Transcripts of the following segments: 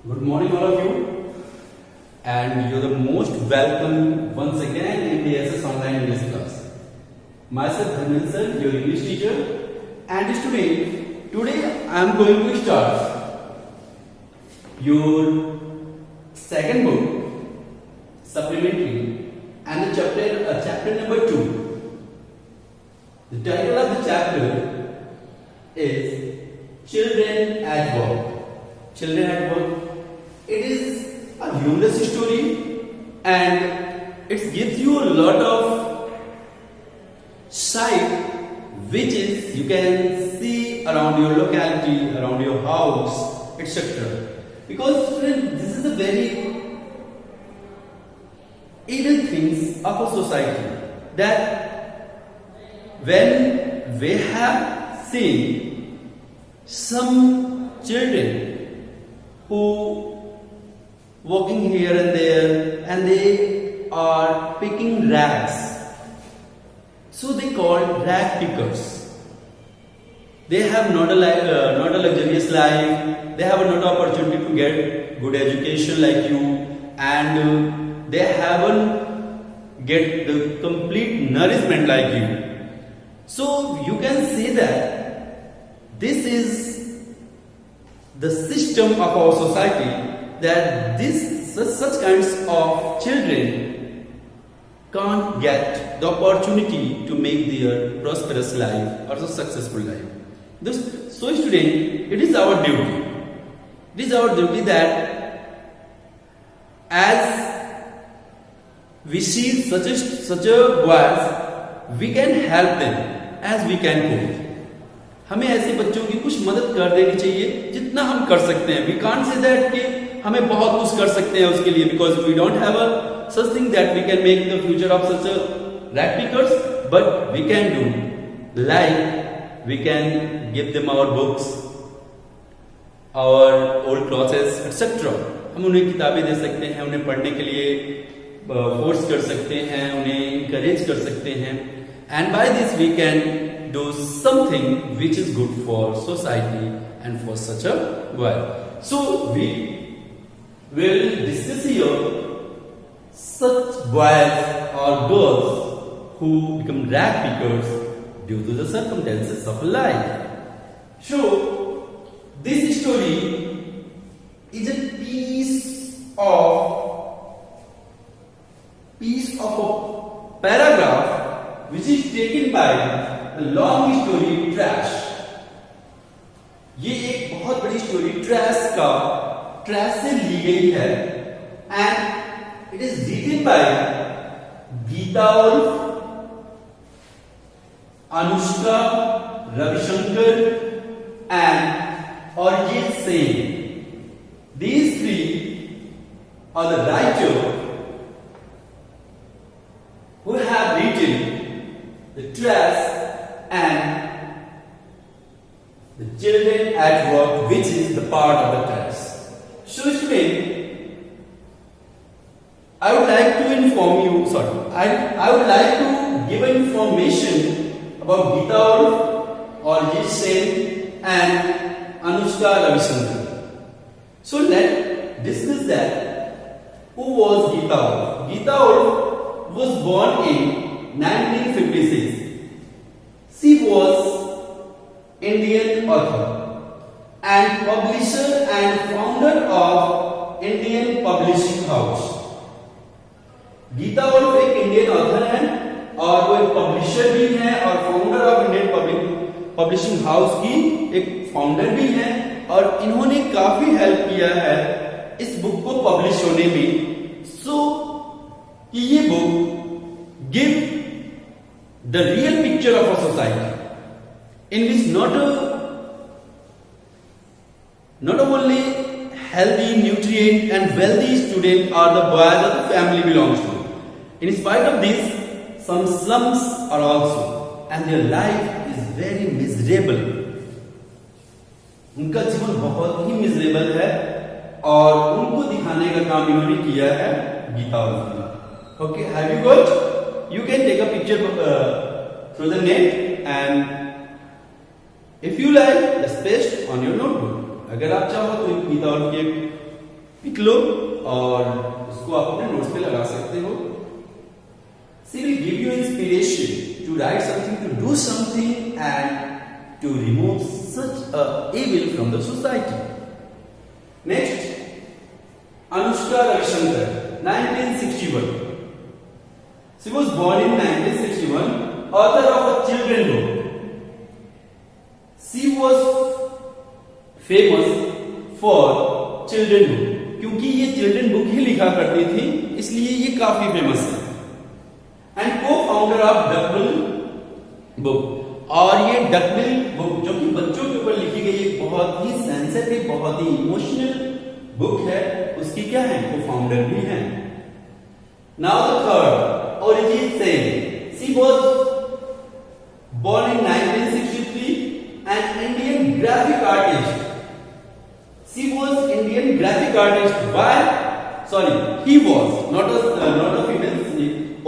Good morning, all of you, and you're the most welcome once again in the SS Online English class. Myself, Dharmendra sir, your English teacher, and today I am going to start your second book, supplementary, and the chapter number 2. The title of the chapter is Children at Work. Children at Work. It is a humorous story and it gives you a lot of sight which is you can see around your locality, around your house, etc. Because friends, this is a very hidden things of a society that when we have seen some children who walking here and there and they are picking rags, so they called rag pickers. They have not a luxurious life, they have not opportunity to get good education like you, and they haven't get the complete nourishment like you. So you can say that this is the system of our society, that such kinds of children can't get the opportunity to make their prosperous life or a successful life. So student, it is our duty. It is our duty that as we see such a boys, we can help them as we can cope. हमें ऐसे बच्चों की कुछ मदद कर देनी चाहिए जितना हम कर सकते हैं. वी कांट से दैट कि हमें बहुत कुछ कर सकते हैं उसके लिए, because we don't have a such thing that we can make the future of such rag pickers, but we can do like we can give them our books, our old clothes etcetera. हम उन्हें किताबें दे सकते हैं, उन्हें पढ़ने के लिए force कर सकते हैं, उन्हें इंकरेज कर सकते हैं, and by this we can do something which is good for society and for such a world. So we will discuss here such boys or girls who become rag pickers due to the circumstances of life. So this story is a piece of a paragraph which is taken by The long story trash. ये एक बहुत बड़ी story trash से ली गई है, and it is written by Gita Wolf, Anushka Ravishankar and Arijit Singh. These three are the writers who have written the trash and the children at work, which is the part of the trash. So student, I would like to inform you, I would like to give information about Geeta Ulf, Arijit Singh and Anushka Ravishankar. So let's discuss that. Who was Geeta Ulf? Geeta Ulf was born in 1956. She was Indian author and publisher and founder of Indian Publishing House. Gita Wolf एक Indian author है और वो एक publisher भी है और founder of Indian publishing house की एक फाउंडर भी है, और इन्होंने काफी हेल्प किया है इस बुक को पब्लिश होने में. सो कि ये book give the real picture of a society in which not only healthy, nutrient and wealthy students are the boys that the family belongs to. In spite of this, some slums are also, and their life is very miserable. उनका जीवन बहुत ही miserable है और उनको दिखाने का काम इन्होंने किया है गीता उल्फ ने. Okay, have you got? You can take a picture through the net, and if you like, just paste on your notebook. अगर आप चाहो तो गीता उल्फ की लिख लो और उसको आप अपने नोट्स पे लगा सकते हो. She will give you inspiration to write something, to do something, and to remove such a evil from the society. Next, Anushka Ravishankar, 1961. She was born in 1961, author of a children book. She was famous for children book. क्योंकि ये children book ही लिखा करती थी, इसलिए ये काफी famous है. And को फाउंडर ऑफ डकबिल बुक. और ये डकबिल बुक जो कि बच्चों के ऊपर लिखी गई एक बहुत ही सेंसिटिव, बहुत ही इमोशनल बुक है, उसकी क्या है, को फाउंडर भी है. Now the third, Arijit Singh. She was born in 1963, an Indian graphic artist. She was Indian graphic artist. Why? Sorry, he was not a female.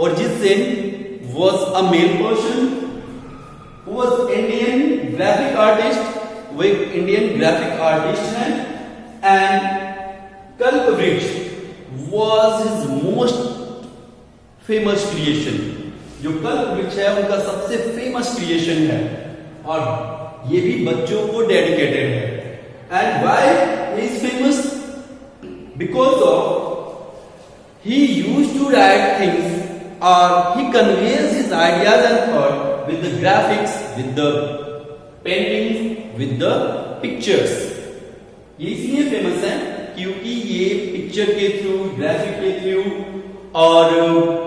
Arijit Singh was a male person who was Indian graphic artist. वो एक Indian graphic artist है. And Kalpavriksha was his most famous creation. जो कल्पवृक्ष है उनका सबसे famous creation है और ये भी बच्चों को डेडिकेटेड है. And why he is famous? Because of he used to write things or he conveys his ideas and thought with the graphics, with the paintings, with the pictures. ये इसलिए famous है क्योंकि ये पिक्चर के through, graphic के through और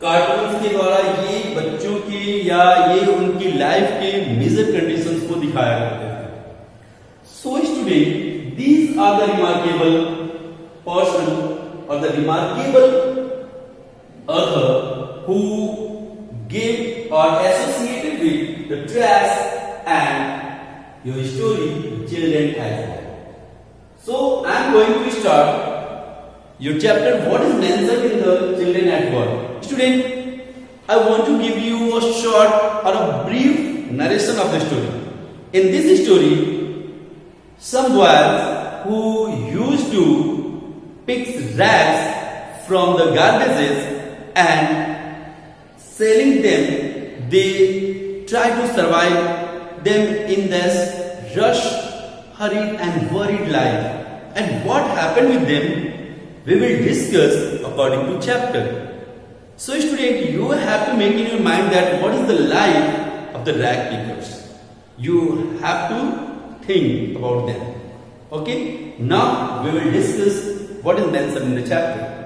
cartoons के द्वारा ये बच्चों की या ये उनकी लाइफ के मेजर कंडीशंस को दिखाया करते हैं. So student, these are the remarkable person or the remarkable author who gave or associated with the trash and your story children as well. So I am going to start your chapter. What is mentioned in the children at work? Student, I want to give you a short or a brief narration of the story. In this story, some boys who used to pick rags from the garbages and selling them, they try to survive them in this rush, hurried and worried life. And what happened with them, we will discuss according to chapter. So student, you have to make in your mind that what is the life of the rag pickers. You have to think about them. Okay, now we will discuss what is mentioned in the chapter.